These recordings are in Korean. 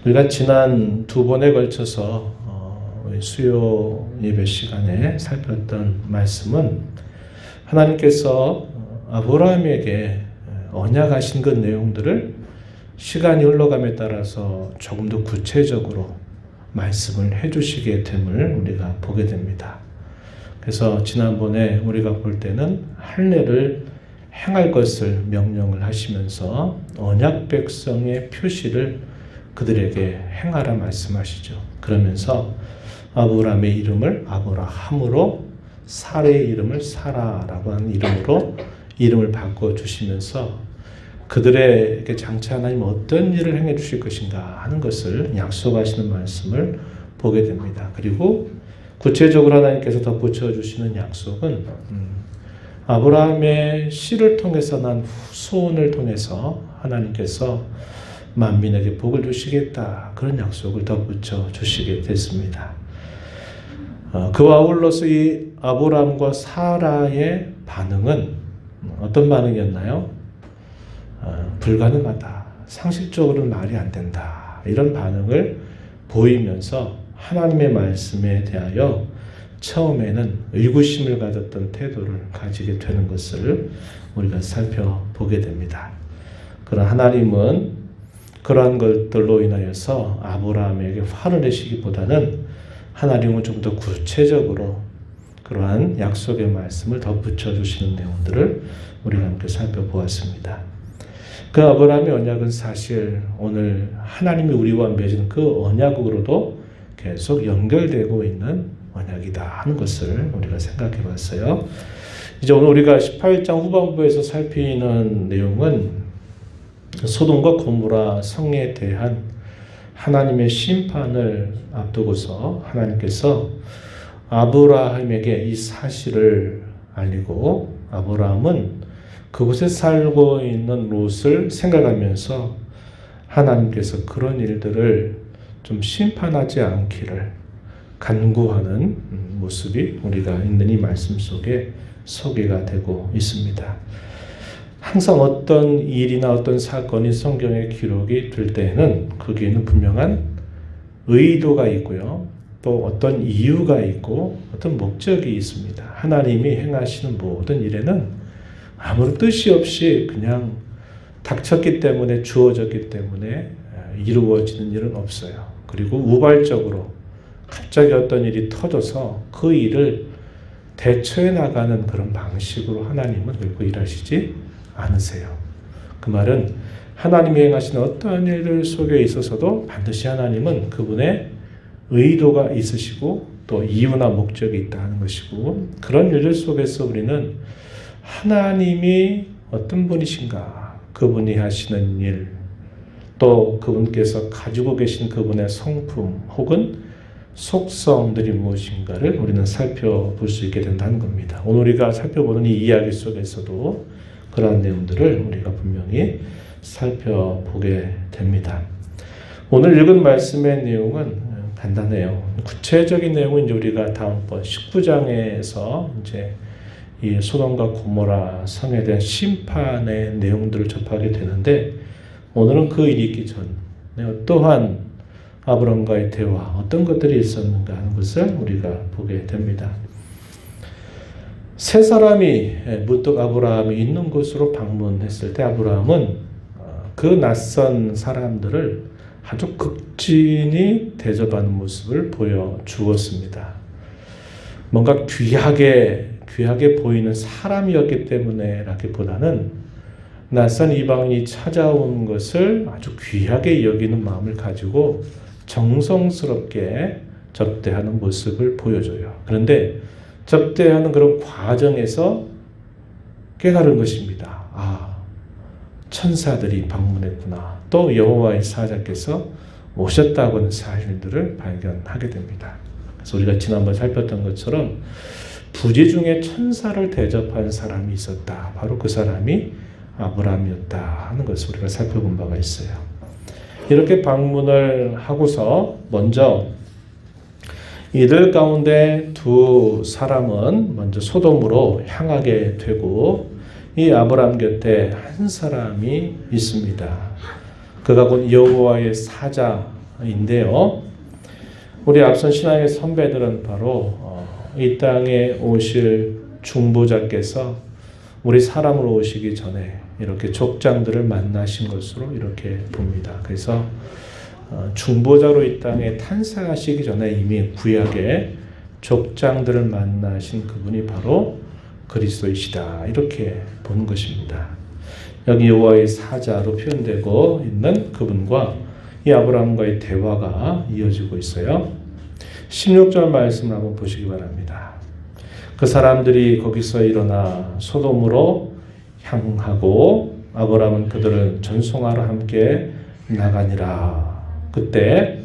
우리가 지난 두 번에 걸쳐서 수요 예배 시간에 살폈던 말씀은 하나님께서 아브라함에게 언약하신 그 내용들을 시간이 흘러감에 따라서 조금 더 구체적으로 말씀을 해주시게 됨을 우리가 보게 됩니다. 그래서 지난번에 우리가 볼 때는 할례를 행할 것을 명령을 하시면서 언약 백성의 표시를 그들에게 행하라 말씀하시죠. 그러면서 아브라함의 이름을 아브라함으로 사레의 이름을 사라라고 하는 이름으로 이름을 바꿔주시면서 그들에게 장차 하나님 어떤 일을 행해 주실 것인가 하는 것을 약속하시는 말씀을 보게 됩니다. 그리고 구체적으로 하나님께서 덧붙여 주시는 약속은 아브라함의 씨를 통해서 난 후손을 통해서 하나님께서 만민에게 복을 주시겠다, 그런 약속을 덧붙여 주시게 됐습니다. 그와 아울러서 이 아브라함과 사라의 반응은 어떤 반응이었나요? 불가능하다, 상식적으로는 말이 안 된다, 이런 반응을 보이면서 하나님의 말씀에 대하여 처음에는 의구심을 가졌던 태도를 가지게 되는 것을 우리가 살펴보게 됩니다. 그러나 하나님은 그러한 것들로 인하여서 아브라함에게 화를 내시기보다는 하나님은 좀 더 구체적으로 그러한 약속의 말씀을 덧붙여 주시는 내용들을 우리가 함께 살펴보았습니다. 그 아브라함의 언약은 사실 오늘 하나님이 우리와 맺은 그 언약으로도 계속 연결되고 있는 언약이다 하는 것을 우리가 생각해 봤어요. 이제 오늘 우리가 18장 후반부에서 살피는 내용은 소돔과 고모라 성에 대한 하나님의 심판을 앞두고서 하나님께서 아브라함에게 이 사실을 알리고 아브라함은 그곳에 살고 있는 롯을 생각하면서 하나님께서 그런 일들을 좀 심판하지 않기를 간구하는 모습이 우리가 있는 이 말씀 속에 소개가 되고 있습니다. 항상 어떤 일이나 어떤 사건이 성경에 기록이 될 때에는 거기에는 분명한 의도가 있고요. 또 어떤 이유가 있고 어떤 목적이 있습니다. 하나님이 행하시는 모든 일에는 아무런 뜻이 없이 그냥 닥쳤기 때문에, 주어졌기 때문에 이루어지는 일은 없어요. 그리고 우발적으로 갑자기 어떤 일이 터져서 그 일을 대처해 나가는 그런 방식으로 하나님은 결코 일하시지 않으세요. 그 말은 하나님이 행하시는 어떠한 일 속에 있어서도 반드시 하나님은 그분의 의도가 있으시고 또 이유나 목적이 있다 하는 것이고, 그런 일 속에서 우리는 하나님이 어떤 분이신가, 그분이 하시는 일, 또 그분께서 가지고 계신 그분의 성품 혹은 속성들이 무엇인가를 우리는 살펴볼 수 있게 된다는 겁니다. 오늘 우리가 살펴보는 이 이야기 속에서도 그러한 내용들을 우리가 분명히 살펴보게 됩니다. 오늘 읽은 말씀의 내용은 간단해요. 구체적인 내용은 이제 우리가 다음번 19장에서 이제 이 소돔과 고모라 성에 대한 심판의 내용들을 접하게 되는데, 오늘은 그 일이 있기 전에 어떠한 아브라함과의 대화, 어떤 것들이 있었는가 하는 것을 우리가 보게 됩니다. 세 사람이 문득 아브라함이 있는 곳으로 방문했을 때 아브라함은 그 낯선 사람들을 아주 극진히 대접하는 모습을 보여주었습니다. 뭔가 귀하게 보이는 사람이었기 때문에라기보다는 낯선 이방인이 찾아온 것을 아주 귀하게 여기는 마음을 가지고 정성스럽게 접대하는 모습을 보여줘요. 그런데 접대하는 그런 과정에서 깨달은 것입니다. 아, 천사들이 방문했구나. 또 여호와의 사자께서 오셨다고 하는 사실들을 발견하게 됩니다. 그래서 우리가 지난번 살폈던 것처럼 부지 중에 천사를 대접한 사람이 있었다. 바로 그 사람이 아브라함이었다 하는 것을 우리가 살펴본 바가 있어요. 이렇게 방문을 하고서 먼저 이들 가운데 두 사람은 먼저 소돔으로 향하게 되고, 이 아브라함 곁에 한 사람이 있습니다. 그가 곧 여호와의 사자 인데요. 우리 앞선 신앙의 선배들은 바로 이 땅에 오실 중보자께서 우리 사람으로 오시기 전에 이렇게 족장들을 만나신 것으로 이렇게 봅니다. 그래서 중보자로 이 땅에 탄생하시기 전에 이미 구약에 족장들을 만나신 그분이 바로 그리스도이시다, 이렇게 보는 것입니다. 여기 여호와의 사자로 표현되고 있는 그분과 이 아브라함과의 대화가 이어지고 있어요. 16절 말씀을 한번 보시기 바랍니다. 그 사람들이 거기서 일어나 소돔으로 향하고 아브라함은 그들을 전송하러 함께 나가니라. 그때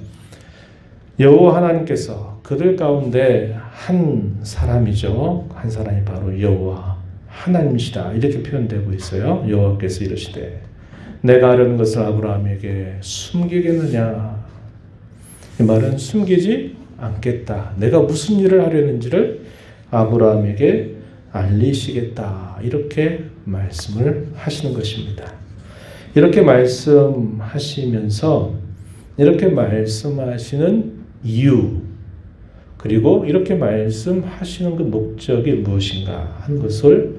여호와 하나님께서 그들 가운데 한 사람이죠. 한 사람이 바로 여호와 하나님이시다, 이렇게 표현되고 있어요. 여호와께서 이르시되 내가 하려는 것을 아브라함에게 숨기겠느냐. 이 말은 숨기지 않겠다. 내가 무슨 일을 하려는지를 아브라함에게 알리시겠다, 이렇게 말씀을 하시는 것입니다. 이렇게 말씀하시면서 이렇게 말씀하시는 이유, 그리고 이렇게 말씀하시는 그 목적이 무엇인가 하는 것을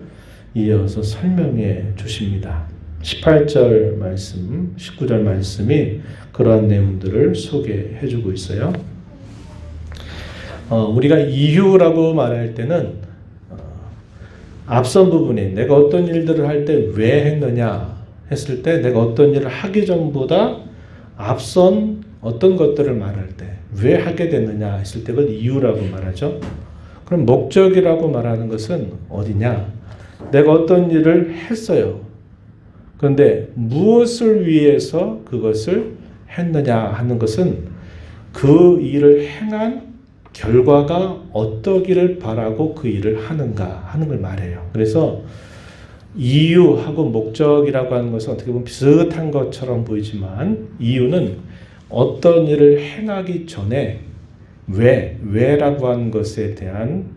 이어서 설명해 주십니다. 18절 말씀, 19절 말씀이 그러한 내용들을 소개해 주고 있어요. 우리가 이유라고 말할 때는 앞선 부분에 내가 어떤 일들을 할 때 왜 했느냐 했을 때, 내가 어떤 일을 하기 전보다 앞선 어떤 것들을 말할 때 왜 하게 됐느냐 했을 때 그걸 이유라고 말하죠. 그럼 목적이라고 말하는 것은 어디냐? 내가 어떤 일을 했어요. 그런데 무엇을 위해서 그것을 했느냐 하는 것은 그 일을 행한 결과가 어떠기를 바라고 그 일을 하는가 하는 걸 말해요. 그래서 이유하고 목적이라고 하는 것은 어떻게 보면 비슷한 것처럼 보이지만, 이유는 어떤 일을 행하기 전에 왜라고 하는 것에 대한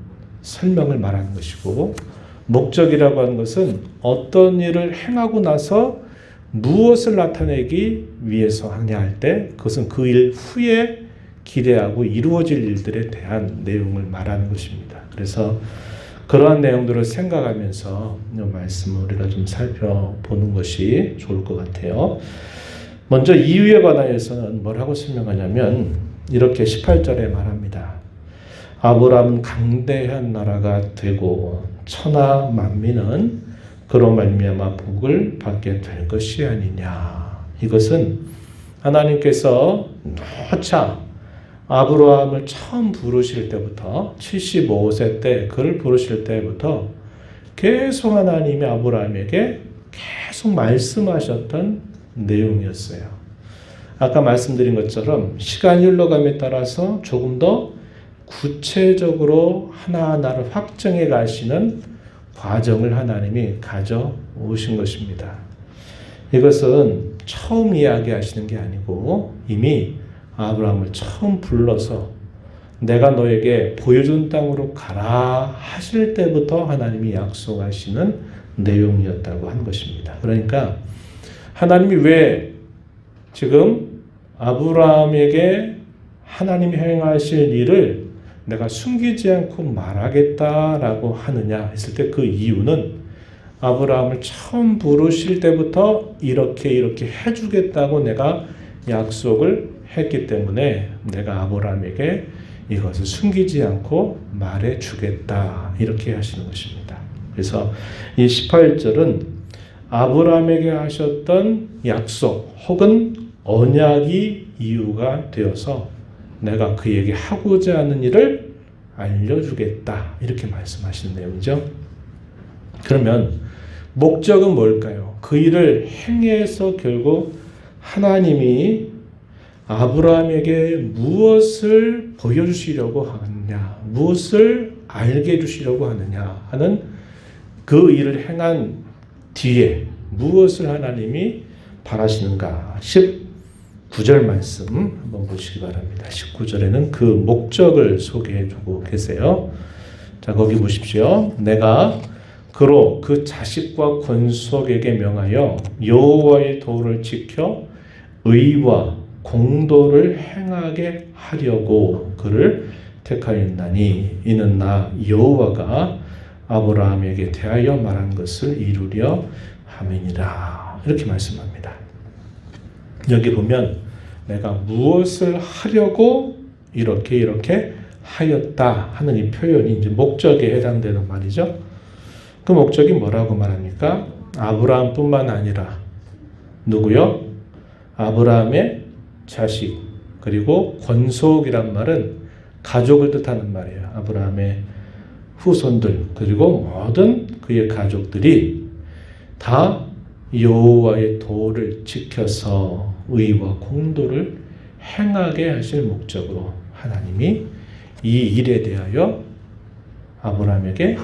설명을 말하는 것이고, 목적이라고 하는 것은 어떤 일을 행하고 나서 무엇을 나타내기 위해서 하냐 할 때 그것은 그 일 후에 기대하고 이루어질 일들에 대한 내용을 말하는 것입니다. 그래서 그러한 내용들을 생각하면서 이 말씀을 우리가 좀 살펴보는 것이 좋을 것 같아요. 먼저 이유에 관하여서는 뭐라고 설명하냐면 이렇게 18절에 말합니다. 아브라함은 강대한 나라가 되고 천하 만민은 그로 말미암아 복을 받게 될 것이 아니냐. 이것은 하나님께서 누차 아브라함을 처음 부르실 때부터 75세 때 그를 부르실 때부터 계속 하나님이 아브라함에게 계속 말씀하셨던 내용이었어요. 아까 말씀드린 것처럼 시간이 흘러감에 따라서 조금 더 구체적으로 하나하나를 확정해 가시는 과정을 하나님이 가져오신 것입니다. 이것은 처음 이야기하시는 게 아니고 이미 아브라함을 처음 불러서 내가 너에게 보여준 땅으로 가라 하실 때부터 하나님이 약속하시는 내용이었다고 한 것입니다. 그러니까 하나님이 왜 지금 아브라함에게 하나님이 행하실 일을 내가 숨기지 않고 말하겠다라고 하느냐 했을 때 그 이유는 아브라함을 처음 부르실 때부터 이렇게 해주겠다고 내가 약속을 했기 때문에 내가 아브라함에게 이것을 숨기지 않고 말해주겠다, 이렇게 하시는 것입니다. 그래서 이 18절은 아브라함에게 하셨던 약속 혹은 언약이 이유가 되어서 내가 그에게 하고자 하는 일을 알려주겠다, 이렇게 말씀하시는 내용이죠. 그러면 목적은 뭘까요? 그 일을 행해서 결국 하나님이 아브라함에게 무엇을 보여주시려고 하느냐, 무엇을 알게 해주시려고 하느냐 하는 그 일을 행한 뒤에 무엇을 하나님이 바라시는가. 19절 말씀 한번 보시기 바랍니다. 19절에는 그 목적을 소개해 주고 계세요. 자, 거기 보십시오. 내가 그로 그 자식과 권속에게 명하여 여호와의 도를 지켜 의와 공도를 행하게 하려고 그를 택하였나니 이는 나 여호와가 아브라함에게 대하여 말한 것을 이루려 함이니라. 이렇게 말씀합니다. 여기 보면 내가 무엇을 하려고 이렇게 하였다 하는 이 표현이 이제 목적에 해당되는 말이죠. 그 목적이 뭐라고 말합니까? 아브라함뿐만 아니라 누구요? 아브라함의 자식, 그리고 권속이란 말은 가족을 뜻하는 말이에요. 아브라함의 후손들, 그리고 모든 그의 가족들이 다 여호와의 도를 지켜서 의와 공도를 행하게 하실 목적으로 하나님이 이 일에 대하여 아브라함에게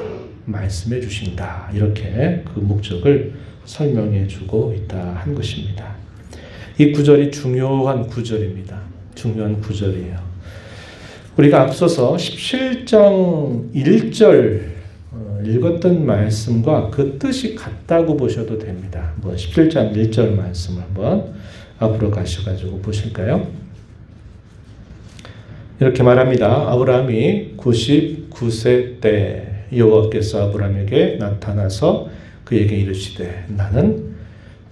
말씀해 주신다. 이렇게 그 목적을 설명해 주고 있다 한 것입니다. 이 구절이 중요한 구절입니다. 중요한 구절이에요. 우리가 앞서서 17장 1절 읽었던 말씀과 그 뜻이 같다고 보셔도 됩니다. 17장 1절 말씀을 한번 앞으로 가셔가지고 보실까요? 이렇게 말합니다. 아브라함이 99세 때 여호와께서 아브라함에게 나타나서 그에게 이르시되 나는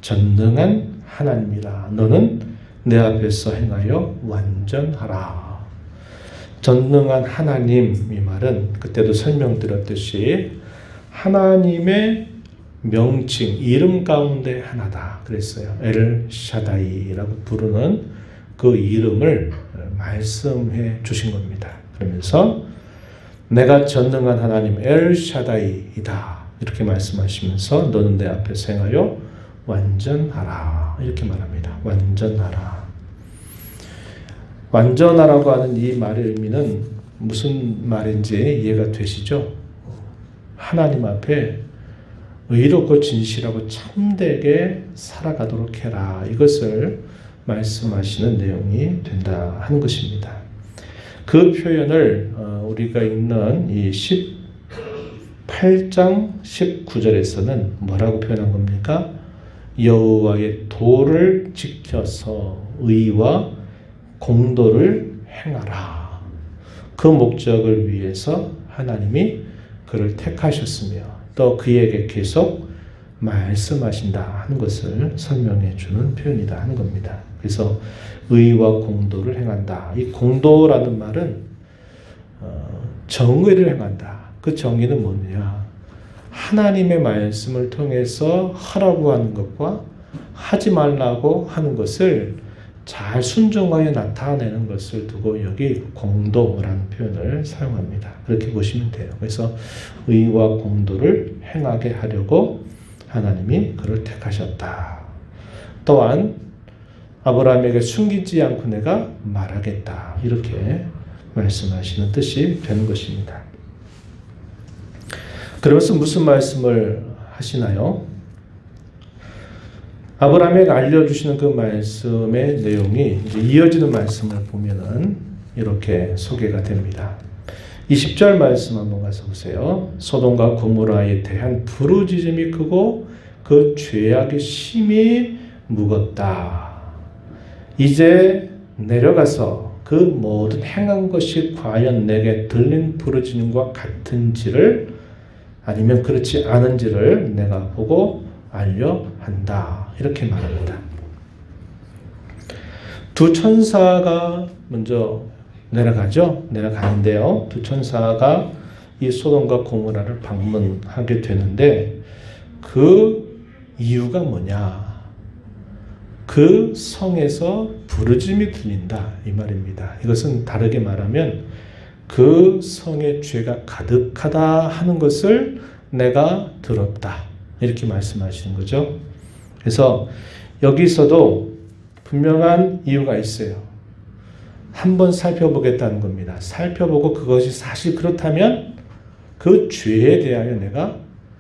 전능한 하나님이라. 너는 내 앞에서 행하여 완전하라. 전능한 하나님, 이 말은 그때도 설명드렸듯이 하나님의 명칭, 이름 가운데 하나다 그랬어요. 엘 샤다이라고 부르는 그 이름을 말씀해 주신 겁니다. 그러면서 내가 전능한 하나님 엘 샤다이이다 이렇게 말씀하시면서 너는 내 앞에서 행하여 완전하라 이렇게 말합니다. 완전하라. 완전하라고 하는 이 말의 의미는 무슨 말인지 이해가 되시죠? 하나님 앞에 의롭고 진실하고 참되게 살아가도록 해라. 이것을 말씀하시는 내용이 된다 하는 것입니다. 그 표현을 우리가 읽는 이 18장 19절에서는 뭐라고 표현한 겁니까? 여호와의 도를 지켜서 의와 공도를 행하라. 그 목적을 위해서 하나님이 그를 택하셨으며 또 그에게 계속 말씀하신다 하는 것을 설명해 주는 표현이다 하는 겁니다. 그래서 의와 공도를 행한다. 이 공도라는 말은 정의를 행한다. 그 정의는 뭐냐? 하나님의 말씀을 통해서 하라고 하는 것과 하지 말라고 하는 것을 잘 순종하여 나타내는 것을 두고 여기 공도라는 표현을 사용합니다. 그렇게 보시면 돼요. 그래서 의와 공도를 행하게 하려고 하나님이 그를 택하셨다. 또한 아브라함에게 숨기지 않고 내가 말하겠다. 이렇게 말씀하시는 뜻이 되는 것입니다. 그러면서 무슨 말씀을 하시나요? 아브라함에게 알려주시는 그 말씀의 내용이 이제 이어지는 말씀을 보면은 이렇게 소개가 됩니다. 20절 말씀 한번 가서 보세요. 소돔과 고모라에 대한 부르짖음이 크고 그 죄악이 심히 무겁다. 이제 내려가서 그 모든 행한 것이 과연 내게 들린 부르짖음과 같은지를 아니면 그렇지 않은지를 내가 보고 알려 한다. 이렇게 말합니다. 두 천사가 먼저 내려가는데요. 두 천사가 이 소돔과 고모라를 방문하게 되는데 그 이유가 뭐냐? 그 성에서 부르짖음이 들린다 이 말입니다. 이것은 다르게 말하면 그 성에 죄가 가득하다 하는 것을 내가 들었다. 이렇게 말씀하시는 거죠. 그래서 여기서도 분명한 이유가 있어요. 한번 살펴보겠다는 겁니다. 살펴보고 그것이 사실 그렇다면 그 죄에 대하여 내가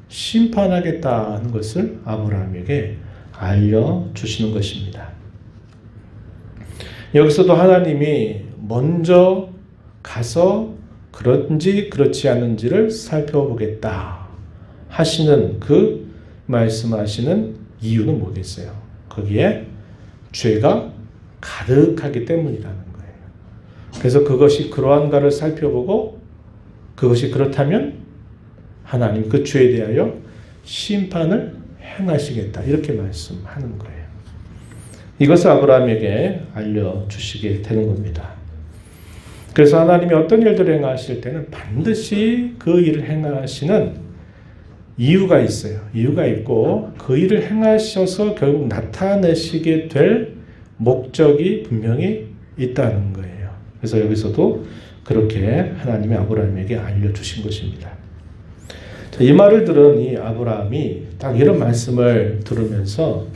심판하겠다 하는 것을 아브라함에게 알려주시는 것입니다. 여기서도 하나님이 먼저 가서 그런지 그렇지 않은지를 살펴보겠다 하시는 그 말씀하시는 이유는 뭐겠어요? 거기에 죄가 가득하기 때문이라는 거예요. 그래서 그것이 그러한가를 살펴보고 그것이 그렇다면 하나님 그 죄에 대하여 심판을 행하시겠다. 이렇게 말씀하는 거예요. 이것을 아브라함에게 알려주시게 되는 겁니다. 그래서 하나님이 어떤 일들을 행하실 때는 반드시 그 일을 행하시는 이유가 있어요. 이유가 있고 그 일을 행하셔서 결국 나타내시게 될 목적이 분명히 있다는 거예요. 그래서 여기서도 그렇게 하나님이 아브라함에게 알려주신 것입니다. 자, 이 말을 들은 이 아브라함이 딱 이런 말씀을 들으면서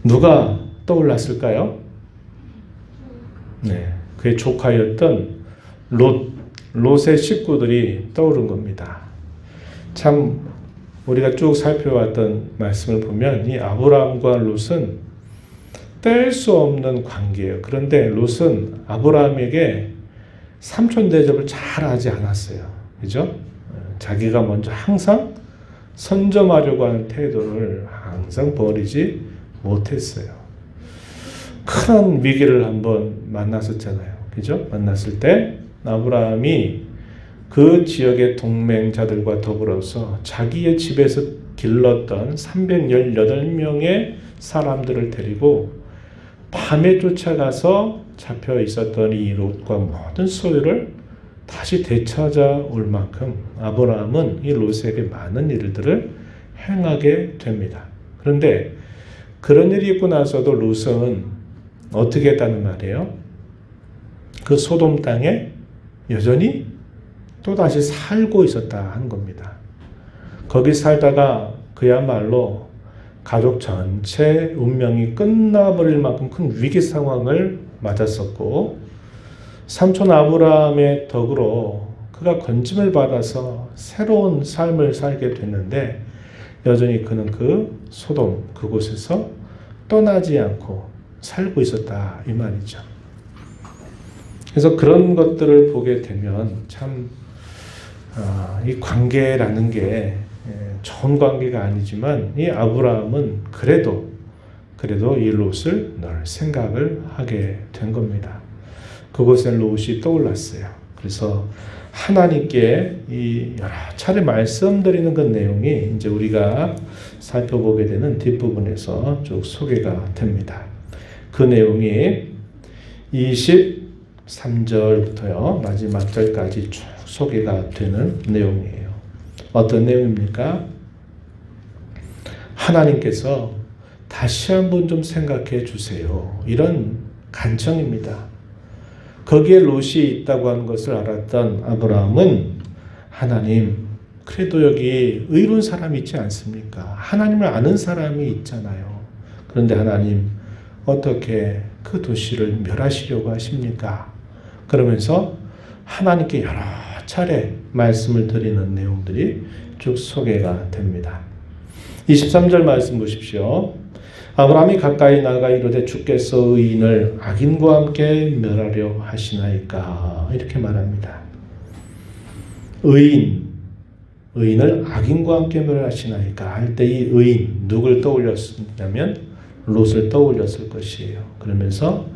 누가 떠올랐을까요? 네, 그의 조카였던 롯의 식구들이 떠오른 겁니다. 참 우리가 쭉 살펴왔던 말씀을 보면 이 아브라함과 롯은 뗄 수 없는 관계예요. 그런데 롯은 아브라함에게 삼촌 대접을 잘 하지 않았어요. 그죠? 자기가 먼저 항상 선점하려고 하는 태도를 항상 버리지 못했어요. 큰 위기를 한번 만났었잖아요. 그죠? 만났을 때 아브라함이 그 지역의 동맹자들과 더불어서 자기의 집에서 길렀던 318명의 사람들을 데리고 밤에 쫓아가서 잡혀 있었던 이 롯과 모든 소유를 다시 되찾아올 만큼 아브라함은 이 롯에게 많은 일들을 행하게 됩니다. 그런데 그런 일이 있고 나서도 롯은 어떻게 했다는 말이에요? 그 소돔 땅에 여전히 또다시 살고 있었다 하는 겁니다. 거기 살다가 그야말로 가족 전체 운명이 끝나버릴 만큼 큰 위기 상황을 맞았었고 삼촌 아브라함의 덕으로 그가 건짐을 받아서 새로운 삶을 살게 됐는데 여전히 그는 그 소돔 그곳에서 떠나지 않고 살고 있었다 이 말이죠. 그래서 그런 것들을 보게 되면 참 이 관계라는 게 좋은 관계가 아니지만 이 아브라함은 그래도 이 롯을 늘 생각을 하게 된 겁니다. 그곳에 롯이 떠올랐어요. 그래서 하나님께 이 여러 차례 말씀드리는 그 내용이 이제 우리가 살펴보게 되는 뒷부분에서 쭉 소개가 됩니다. 그 내용이 23절부터요 마지막 절까지 쭉 소개가 되는 내용이에요. 어떤 내용입니까? 하나님께서 다시 한번 좀 생각해 주세요. 이런 간청입니다. 거기에 롯이 있다고 하는 것을 알았던 아브라함은 하나님, 그래도 여기 의로운 사람이 있지 않습니까? 하나님을 아는 사람이 있잖아요. 그런데 하나님, 어떻게 그 도시를 멸하시려고 하십니까? 그러면서 하나님께 여러 차례 말씀을 드리는 내용들이 쭉 소개가 됩니다. 23절 말씀 보십시오. 아브라함이 가까이 나가 이르되 주께서 의인을 악인과 함께 멸하려 하시나이까 이렇게 말합니다. 의인을 악인과 함께 멸하시나이까 할 때 이 의인 누굴 떠올렸냐면 롯을 떠올렸을 것이에요. 그러면서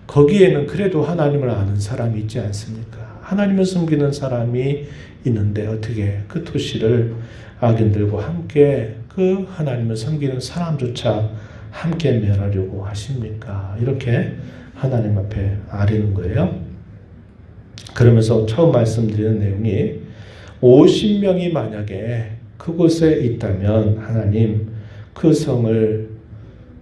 거기에는 그래도 하나님을 아는 사람이 있지 않습니까? 하나님을 섬기는 사람이 있는데 어떻게 그 도시를 악인들과 함께 그 하나님을 섬기는 사람조차 함께 멸하려고 하십니까? 이렇게 하나님 앞에 아뢰는 거예요. 그러면서 처음 말씀드리는 내용이 50명이 만약에 그곳에 있다면 하나님 그 성을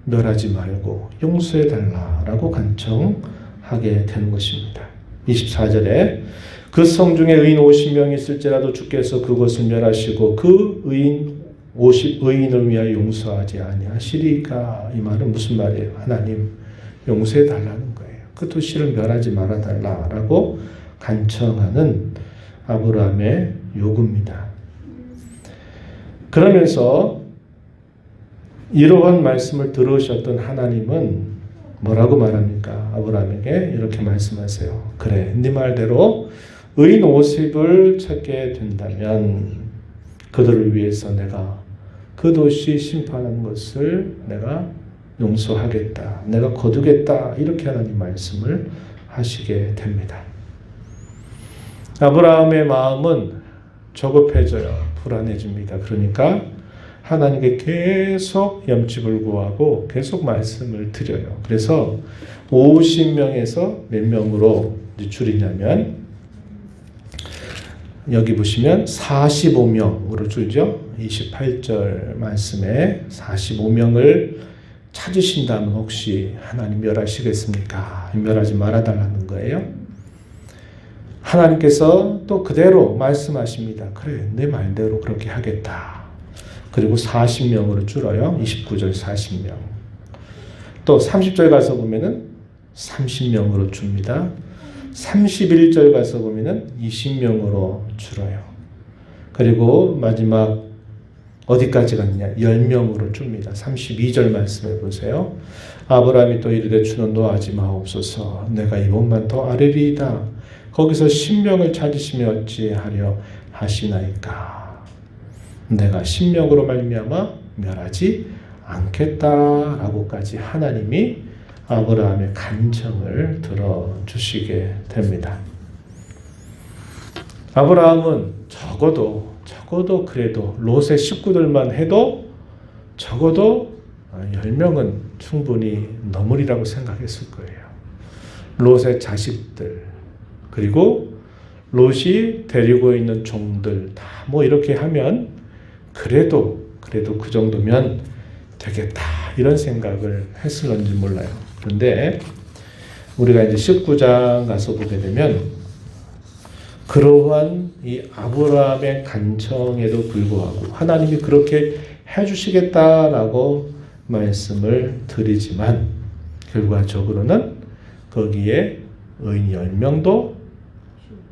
멸하지 말고 용서해 달라라고 간청하게 되는 것입니다. 24절에 그 성 중에 의인 50명이 있을지라도 주께서 그것을 멸하시고 그 의인을 위하여 용서하지 아니하시리까. 이 말은 무슨 말이에요? 하나님 용서해 달라는 거예요. 그 도시를 멸하지 말아 달라라고 간청하는 아브라함의 요구입니다. 그러면서 이러한 말씀을 들으셨던 하나님은 뭐라고 말합니까? 아브라함에게 이렇게 말씀하세요. 그래, 네 말대로 의인 50을 찾게 된다면 그들을 위해서 내가 그 도시 심판하는 것을 내가 용서하겠다. 내가 거두겠다. 이렇게 하나님 말씀을 하시게 됩니다. 아브라함의 마음은 조급해져요. 불안해집니다. 그러니까 하나님께 계속 염치불구하고 계속 말씀을 드려요. 그래서 50명에서 몇 명으로 줄이냐면 여기 보시면 45명으로 줄죠. 28절 말씀에 45명을 찾으신다면 혹시 하나님 멸하시겠습니까? 멸하지 말아달라는 거예요. 하나님께서 또 그대로 말씀하십니다. 그래, 내 말대로 그렇게 하겠다. 그리고 40명으로 줄어요. 29절 40명. 또 30절 가서 보면은 30명으로 줍니다. 31절 가서 보면은 20명으로 줄어요. 그리고 마지막 어디까지 갔냐? 10명으로 줍니다. 32절 말씀해 보세요. 아브라함이 또 이르되 주는 노하지 마옵소서. 내가 이번만 더 아뢰리이다. 거기서 10명을 찾으시며 어찌하려 하시나이까. 내가 10명으로 말미암아 멸하지 않겠다라고까지 하나님이 아브라함의 간청을 들어주시게 됩니다. 아브라함은 적어도 그래도 롯의 식구들만 해도 적어도 10명은 충분히 넘으리라고 생각했을 거예요. 롯의 자식들 그리고 롯이 데리고 있는 종들 다 뭐 이렇게 하면 그래도 그 정도면 되겠다 이런 생각을 했을런지 몰라요. 그런데 우리가 이제 19장 가서 보게 되면 그러한 이 아브라함의 간청에도 불구하고 하나님이 그렇게 해주시겠다라고 말씀을 드리지만 결과적으로는 거기에 의인 10명도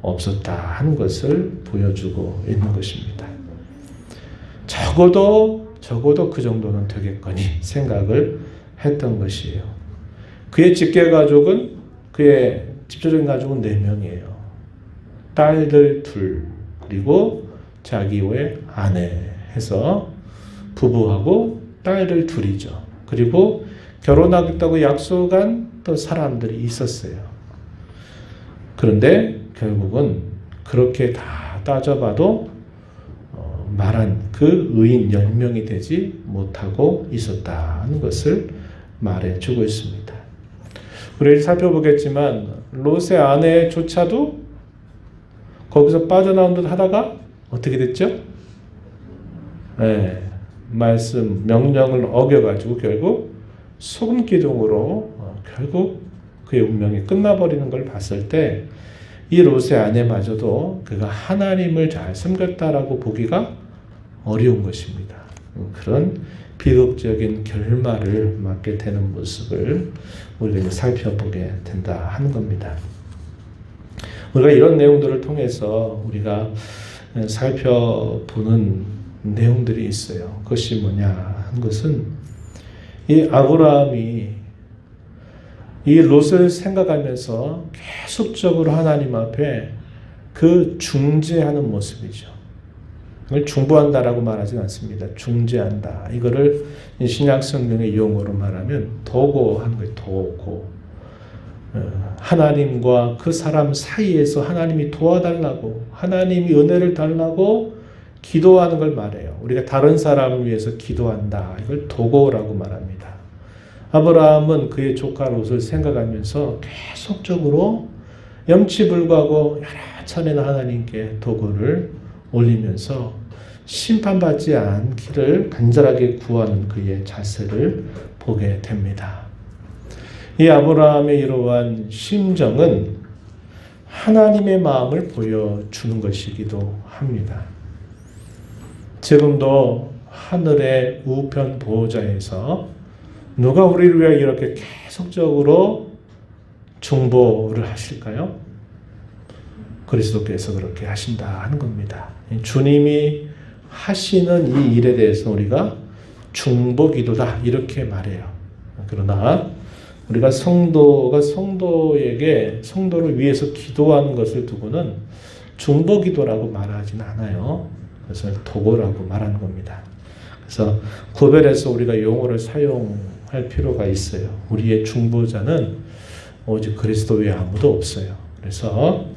없었다 하는 것을 보여주고 있는 것입니다. 적어도 그 정도는 되겠거니 생각을 했던 것이에요. 그의 직계 가족은 그의 집조적인 가족은 4명이에요. 딸들 2 그리고 자기 외 아내 해서 부부하고 딸들 2이죠. 그리고 결혼하겠다고 약속한 또 사람들이 있었어요. 그런데 결국은 그렇게 다 따져봐도 말한 그 의인 10명이 되지 못하고 있었다는 것을 말해주고 있습니다. 우리 살펴보겠지만 롯의 아내조차도 거기서 빠져나온 듯 하다가 어떻게 됐죠? 네, 말씀 명령을 어겨가지고 결국 소금 기둥으로 결국 그의 운명이 끝나버리는 걸 봤을 때 이 롯의 아내마저도 그가 하나님을 잘 섬겼다라고 보기가 어려운 것입니다. 그런 비극적인 결말을 맞게 되는 모습을 우리가 이제 살펴보게 된다 하는 겁니다. 우리가 이런 내용들을 통해서 우리가 살펴보는 내용들이 있어요. 그것이 뭐냐 하는 것은 이 아브라함이 이 롯을 생각하면서 계속적으로 하나님 앞에 그 중재하는 모습이죠. 이걸 중보한다라고 말하진 않습니다. 중재한다. 이거를 신약 성경의 용어로 말하면 도고하는 거예요. 도고. 하나님과 그 사람 사이에서 하나님이 도와달라고, 하나님이 은혜를 달라고 기도하는 걸 말해요. 우리가 다른 사람을 위해서 기도한다. 이걸 도고라고 말합니다. 아브라함은 그의 조카 롯을 생각하면서 계속적으로 염치불구하고 여러 차례나 하나님께 도구를 올리면서 심판받지 않기를 간절하게 구하는 그의 자세를 보게 됩니다. 이 아브라함의 이러한 심정은 하나님의 마음을 보여주는 것이기도 합니다. 지금도 하늘의 우편 보호자에서 누가 우리를 위해 이렇게 계속적으로 중보를 하실까요? 그리스도께서 그렇게 하신다 하는 겁니다. 주님이 하시는 이 일에 대해서 우리가 중보기도다 이렇게 말해요. 그러나 우리가 성도를 위해서 기도하는 것을 두고는 중보기도라고 말하지는 않아요. 그래서 도고라고 말하는 겁니다. 그래서 구별해서 우리가 용어를 사용할 할 필요가 있어요. 우리의 중보자는 오직 그리스도 외에 아무도 없어요. 그래서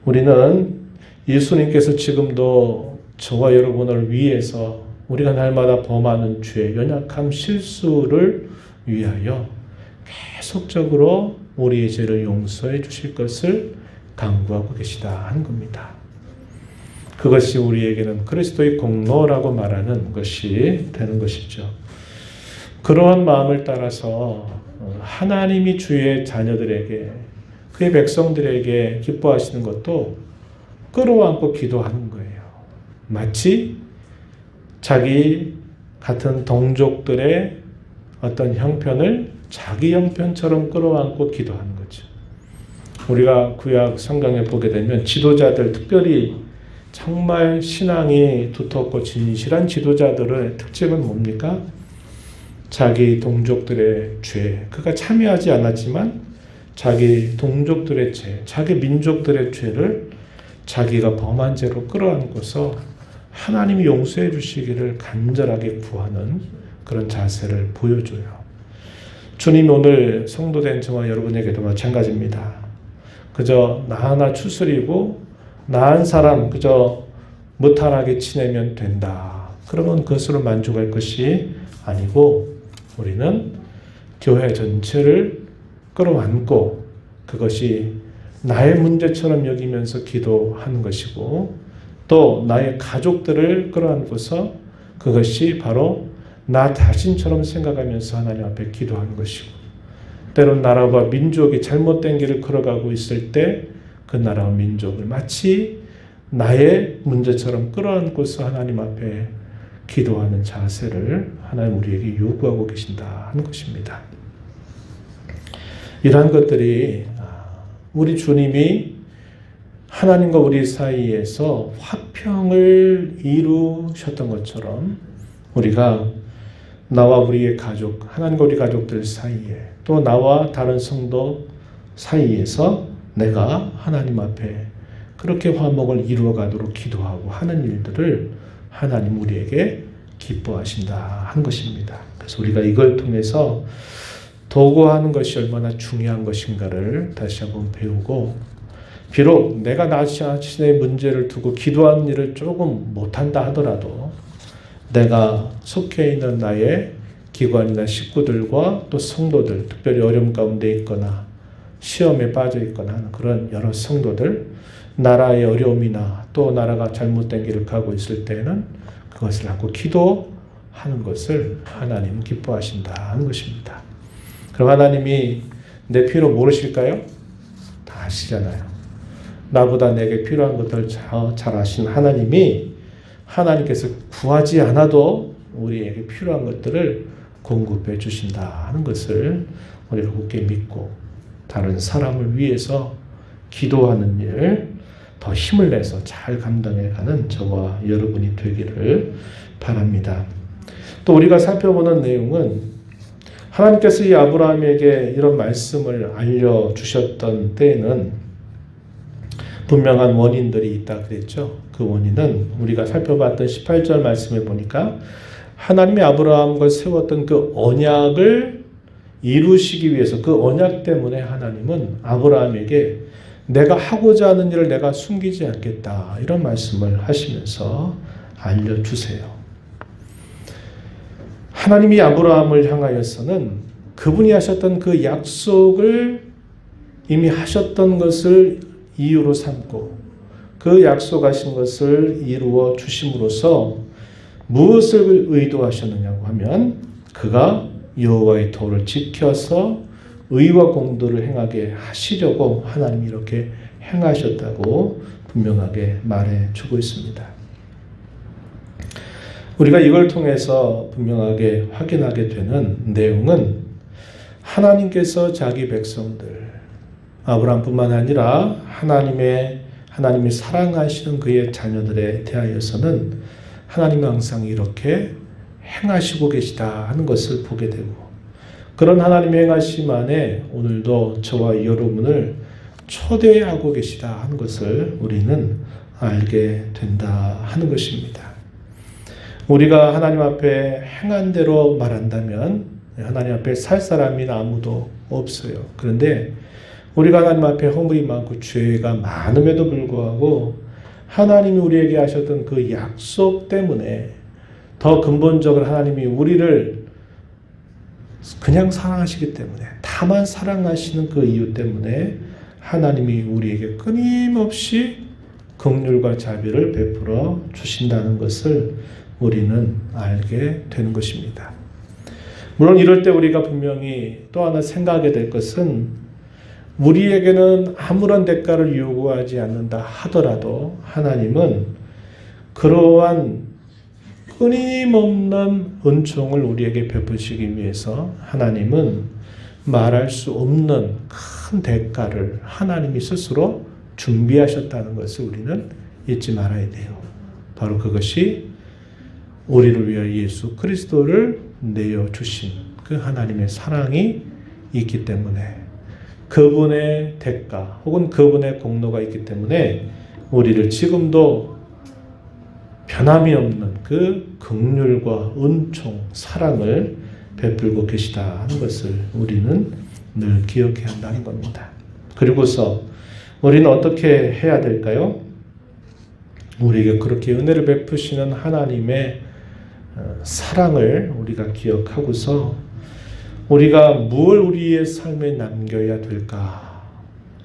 우리는 예수님께서 지금도 저와 여러분을 위해서 우리가 날마다 범하는 죄, 연약함, 실수를 위하여 계속적으로 우리의 죄를 용서해 주실 것을 강구하고 계시다 하는 겁니다. 그것이 우리에게는 그리스도의 공로라고 말하는 것이 되는 것이죠. 그러한 마음을 따라서 하나님이 주의 자녀들에게, 그의 백성들에게 기뻐하시는 것도 끌어안고 기도하는 거예요. 마치 자기 같은 동족들의 어떤 형편을 자기 형편처럼 끌어안고 기도하는 거죠. 우리가 구약 성경에 보게 되면 지도자들, 특별히 정말 신앙이 두텁고 진실한 지도자들의 특징은 뭡니까? 자기 동족들의 죄, 그가 참여하지 않았지만 자기 동족들의 죄, 자기 민족들의 죄를 자기가 범한 죄로 끌어안고서 하나님이 용서해 주시기를 간절하게 구하는 그런 자세를 보여줘요. 주님이 오늘 성도된 저와 여러분에게도 마찬가지입니다. 그저 나 하나 추스리고 나한 사람 그저 무탈하게 지내면 된다. 그러면 그것으로 만족할 것이 아니고 우리는 교회 전체를 끌어안고 그것이 나의 문제처럼 여기면서 기도하는 것이고 또 나의 가족들을 끌어안고서 그것이 바로 나 자신처럼 생각하면서 하나님 앞에 기도하는 것이고 때론 나라와 민족이 잘못된 길을 걸어가고 있을 때 그 나라와 민족을 마치 나의 문제처럼 끌어안고서 하나님 앞에 기도하는 자세를 하나님 우리에게 요구하고 계신다 하는 것입니다. 이러한 것들이 우리 주님이 하나님과 우리 사이에서 화평을 이루셨던 것처럼 우리가 나와 우리의 가족, 하나님과 우리 가족들 사이에 또 나와 다른 성도 사이에서 내가 하나님 앞에 그렇게 화목을 이루어가도록 기도하고 하는 일들을 하나님 우리에게 기뻐하신다 한 것입니다. 그래서 우리가 이걸 통해서 도구하는 것이 얼마나 중요한 것인가를 다시 한번 배우고 비록 내가 나 자신의 문제를 두고 기도하는 일을 조금 못한다 하더라도 내가 속해 있는 나의 기관이나 식구들과 또 성도들, 특별히 어려움 가운데 있거나 시험에 빠져 있거나 하는 그런 여러 성도들, 나라의 어려움이나 또 나라가 잘못된 길을 가고 있을 때는 그것을 갖고 기도하는 것을 하나님은 기뻐하신다 하는 것입니다. 그럼 하나님이 내 필요 모르실까요? 다 아시잖아요. 나보다 내게 필요한 것들 잘 아신 하나님이 하나님께서 구하지 않아도 우리에게 필요한 것들을 공급해 주신다 하는 것을 우리가 굳게 믿고 다른 사람을 위해서 기도하는 일 더 힘을 내서 잘 감당해가는 저와 여러분이 되기를 바랍니다. 또 우리가 살펴보는 내용은 하나님께서 이 아브라함에게 이런 말씀을 알려주셨던 때에는 분명한 원인들이 있다 그랬죠. 그 원인은 우리가 살펴봤던 18절 말씀에 보니까 하나님이 아브라함과 세웠던 그 언약을 이루시기 위해서 그 언약 때문에 하나님은 아브라함에게 내가 하고자 하는 일을 내가 숨기지 않겠다 이런 말씀을 하시면서 알려주세요. 하나님이 아브라함을 향하여서는 그분이 하셨던 그 약속을 이미 하셨던 것을 이유로 삼고 그 약속하신 것을 이루어 주심으로써 무엇을 의도하셨느냐고 하면 그가 여호와의 도를 지켜서 의와 공도를 행하게 하시려고 하나님이 이렇게 행하셨다고 분명하게 말해주고 있습니다. 우리가 이걸 통해서 분명하게 확인하게 되는 내용은 하나님께서 자기 백성들, 아브라함뿐만 아니라 하나님이 사랑하시는 그의 자녀들에 대하여서는 하나님은 항상 이렇게 행하시고 계시다 하는 것을 보게 되고 그런 하나님의 행하심 안에 오늘도 저와 여러분을 초대하고 계시다 하는 것을 우리는 알게 된다 하는 것입니다. 우리가 하나님 앞에 행한 대로 말한다면 하나님 앞에 살 사람이 아무도 없어요. 그런데 우리가 하나님 앞에 허물이 많고 죄가 많음에도 불구하고 하나님이 우리에게 하셨던 그 약속 때문에 더 근본적으로 하나님이 우리를 그냥 사랑하시기 때문에, 다만 사랑하시는 그 이유 때문에 하나님이 우리에게 끊임없이 긍휼과 자비를 베풀어 주신다는 것을 우리는 알게 되는 것입니다. 물론 이럴 때 우리가 분명히 또 하나 생각하게 될 것은, 우리에게는 아무런 대가를 요구하지 않는다 하더라도 하나님은 그러한 끊임없는 은총을 우리에게 베푸시기 위해서 하나님은 말할 수 없는 큰 대가를 하나님이 스스로 준비하셨다는 것을 우리는 잊지 말아야 돼요. 바로 그것이 우리를 위하여 예수 그리스도를 내어주신 그 하나님의 사랑이 있기 때문에, 그분의 대가 혹은 그분의 공로가 있기 때문에 우리를 지금도 변함이 없는 그 긍휼과 은총, 사랑을 베풀고 계시다 하는 것을 우리는 늘 기억해야 한다는 겁니다. 그리고서 우리는 어떻게 해야 될까요? 우리에게 그렇게 은혜를 베푸시는 하나님의 사랑을 우리가 기억하고서 우리가 무엇을 우리의 삶에 남겨야 될까?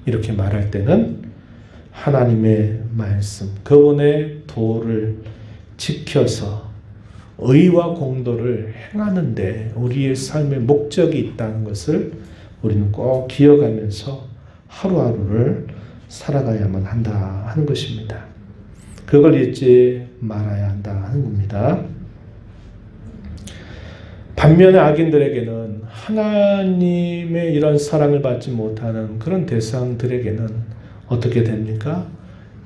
이렇게 말할 때는 하나님의 말씀, 그분의 도를 지켜서 의와 공도를 행하는데 우리의 삶의 목적이 있다는 것을 우리는 꼭 기억하면서 하루하루를 살아가야만 한다 하는 것입니다. 그걸 잊지 말아야 한다 하는 겁니다. 반면에 악인들에게는, 하나님의 이런 사랑을 받지 못하는 그런 대상들에게는 어떻게 됩니까?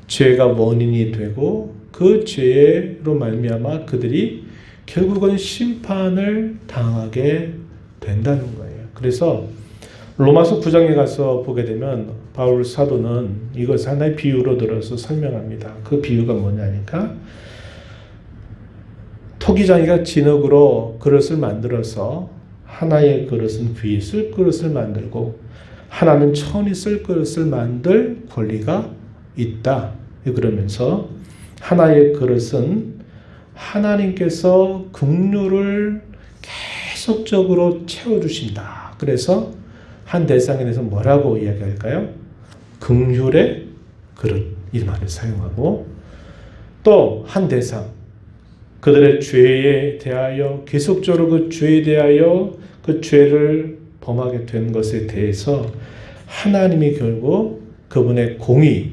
죄가 원인이 되고 그 죄로 말미암아 그들이 결국은 심판을 당하게 된다는 거예요. 그래서 로마서 9장에 가서 보게 되면 바울 사도는 이것을 하나의 비유로 들어서 설명합니다. 그 비유가 뭐냐니까, 토기장이가 진흙으로 그릇을 만들어서 하나의 그릇은 귀 쓸 그릇을 만들고 하나는 천이 쓸 그릇을 만들 권리가 있다. 그러면서 하나의 그릇은 하나님께서 긍휼을 계속적으로 채워주신다. 그래서 한 대상에 대해서 뭐라고 이야기할까요? 긍휼의 그릇, 이 말을 사용하고, 또 한 대상, 그들의 죄에 대하여 계속적으로 그 죄에 대하여 그 죄를 범하게 된 것에 대해서 하나님이 결국 그분의 공의,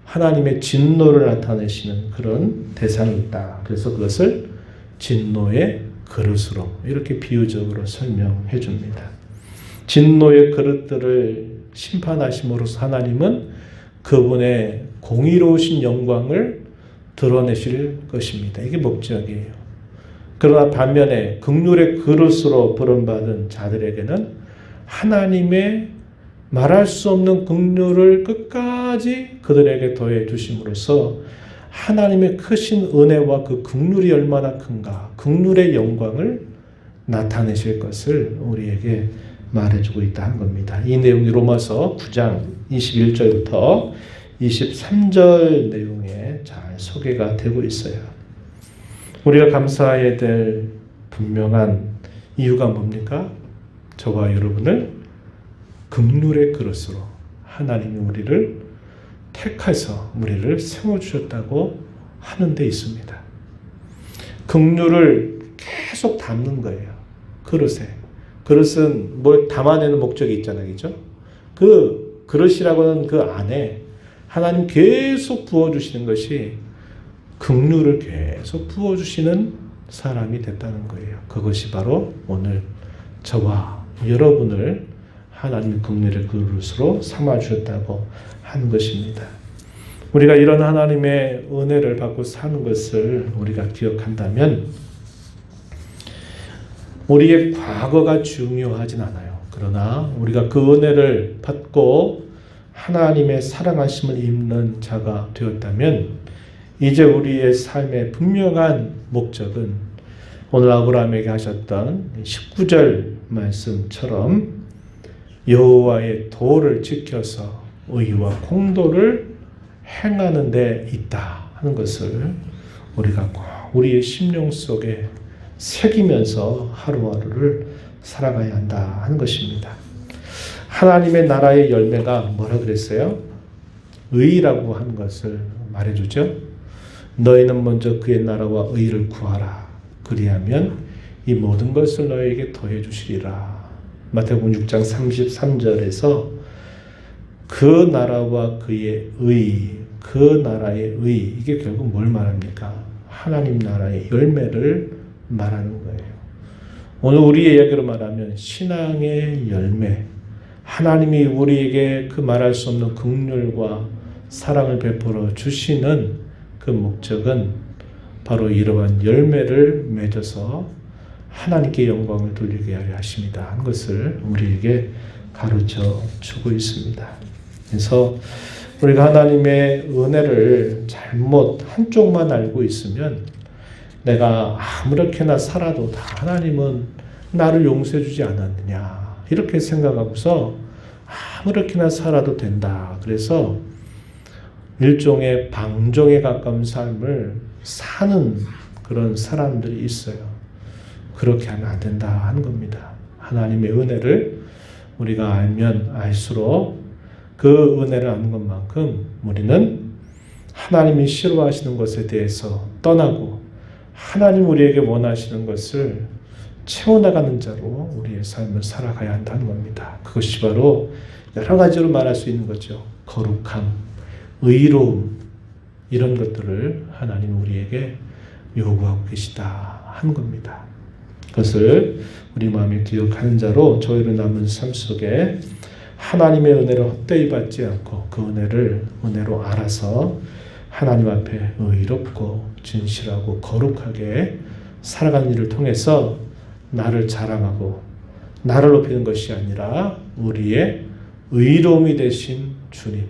하나님의 진노를 나타내시는 그런 대상이 있다. 그래서 그것을 진노의 그릇으로 이렇게 비유적으로 설명해 줍니다. 진노의 그릇들을 심판하심으로써 하나님은 그분의 공의로우신 영광을 드러내실 것입니다. 이게 목적이에요. 그러나 반면에 긍휼의 그릇으로 부름받은 자들에게는 하나님의 말할 수 없는 긍휼을 끝까지 그들에게 더해 주심으로써 하나님의 크신 은혜와 그 긍휼이 얼마나 큰가, 긍휼의 영광을 나타내실 것을 우리에게 말해주고 있다 한 겁니다. 이 내용이 로마서 9장 21절부터 23절 내용에 잘 소개가 되고 있어요. 우리가 감사해야 될 분명한 이유가 뭡니까? 저와 여러분을 긍휼의 그릇으로 하나님이 우리를 택해서 우리를 세워주셨다고 하는 데 있습니다. 긍휼을 계속 담는 거예요. 그릇에. 그릇은 뭘 담아내는 목적이 있잖아요. 그죠? 그 그릇이라고는 그 안에 하나님 계속 부어주시는 것이 긍휼을 계속 부어주시는 사람이 됐다는 거예요. 그것이 바로 오늘 저와 여러분을 하나님 긍휼의 그릇으로 삼아주셨다고 하는 것입니다. 우리가 이런 하나님의 은혜를 받고 사는 것을 우리가 기억한다면 우리의 과거가 중요하진 않아요. 그러나 우리가 그 은혜를 받고 하나님의 사랑하심을 입는 자가 되었다면 이제 우리의 삶의 분명한 목적은 오늘 아브라함에게 하셨던 19절 말씀처럼 여호와의 도를 지켜서 의와 공도를 행하는 데 있다 하는 것을 우리가 꼭 우리의 심령 속에 새기면서 하루하루를 살아가야 한다 하는 것입니다. 하나님의 나라의 열매가 뭐라 그랬어요? 의라고 하는 것을 말해주죠. 너희는 먼저 그의 나라와 의를 구하라. 그리하면 이 모든 것을 너희에게 더해 주시리라. 마태복음 6장 33절에서 그 나라와 그의 의, 그 나라의 의, 이게 결국 뭘 말합니까? 하나님 나라의 열매를 말하는 거예요. 오늘 우리의 이야기로 말하면 신앙의 열매, 하나님이 우리에게 그 말할 수 없는 긍휼과 사랑을 베풀어 주시는 그 목적은 바로 이러한 열매를 맺어서 하나님께 영광을 돌리게 하려 하십니다 하는 것을 우리에게 가르쳐 주고 있습니다. 그래서 우리가 하나님의 은혜를 잘못 한쪽만 알고 있으면 내가 아무렇게나 살아도 다 하나님은 나를 용서해 주지 않았느냐 이렇게 생각하고서 아무렇게나 살아도 된다. 그래서 일종의 방종에 가까운 삶을 사는 그런 사람들이 있어요. 그렇게 하면 안 된다 하는 겁니다. 하나님의 은혜를 우리가 알면 알수록 그 은혜를 아는 것만큼 우리는 하나님이 싫어하시는 것에 대해서 떠나고 하나님 우리에게 원하시는 것을 채워나가는 자로 우리의 삶을 살아가야 한다는 겁니다. 그것이 바로 여러 가지로 말할 수 있는 거죠. 거룩함, 의로움, 이런 것들을 하나님 우리에게 요구하고 계시다 하는 겁니다. 그것을 우리 마음에 기억하는 자로 저희를 남은 삶 속에 하나님의 은혜를 헛되이 받지 않고 그 은혜로 알아서 하나님 앞에 의롭고 진실하고 거룩하게 살아가는 일을 통해서 나를 자랑하고 나를 높이는 것이 아니라 우리의 의로움이 되신 주님,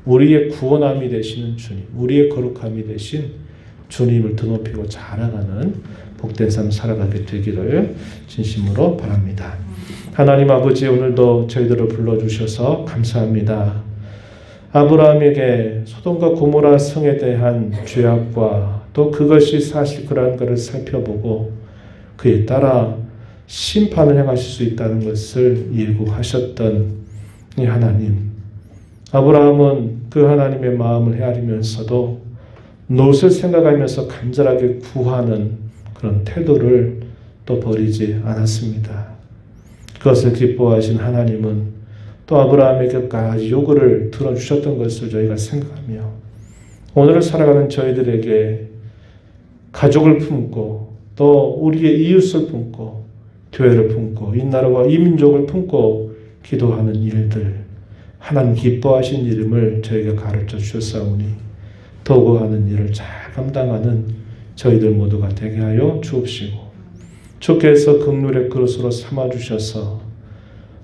우리의 구원함이 되시는 주님, 우리의 거룩함이 되신 주님을 드높이고 자랑하는 복된 삶 살아가게 되기를 진심으로 바랍니다. 하나님 아버지, 오늘도 저희들을 불러주셔서 감사합니다. 아브라함에게 소돔과 고모라 성에 대한 죄악과 또 그것이 사실 그러한 것을 살펴보고 그에 따라 심판을 행하실 수 있다는 것을 예고하셨던 이 하나님, 아브라함은 그 하나님의 마음을 헤아리면서도 롯을 생각하면서 간절하게 구하는 그런 태도를 또 버리지 않았습니다. 그것을 기뻐하신 하나님은 또 아브라함에게까지 요구를 들어주셨던 것을 저희가 생각하며 오늘을 살아가는 저희들에게 가족을 품고 또 우리의 이웃을 품고 교회를 품고 이 나라와 이 민족을 품고 기도하는 일들, 하나님 기뻐하신 이름을 저희가 가르쳐 주셨사오니 더욱 하는 일을 잘 감당하는 저희들 모두가 되게 하여 주옵시고 주께서 긍휼의 그릇으로 삼아주셔서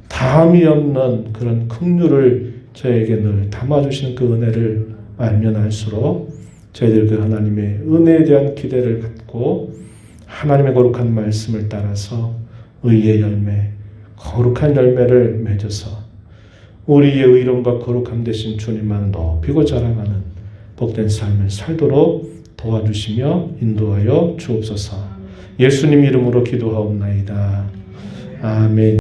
다함이 없는 그런 긍휼을 저에게 늘 담아주시는 그 은혜를 알면 알수록 저희들 그 하나님의 은혜에 대한 기대를 갖고 하나님의 거룩한 말씀을 따라서 의의 열매, 거룩한 열매를 맺어서 우리의 의로움과 거룩함 되신 주님만 높이고 자랑하는 복된 삶을 살도록 도와주시며 인도하여 주옵소서. 예수님 이름으로 기도하옵나이다. 아멘.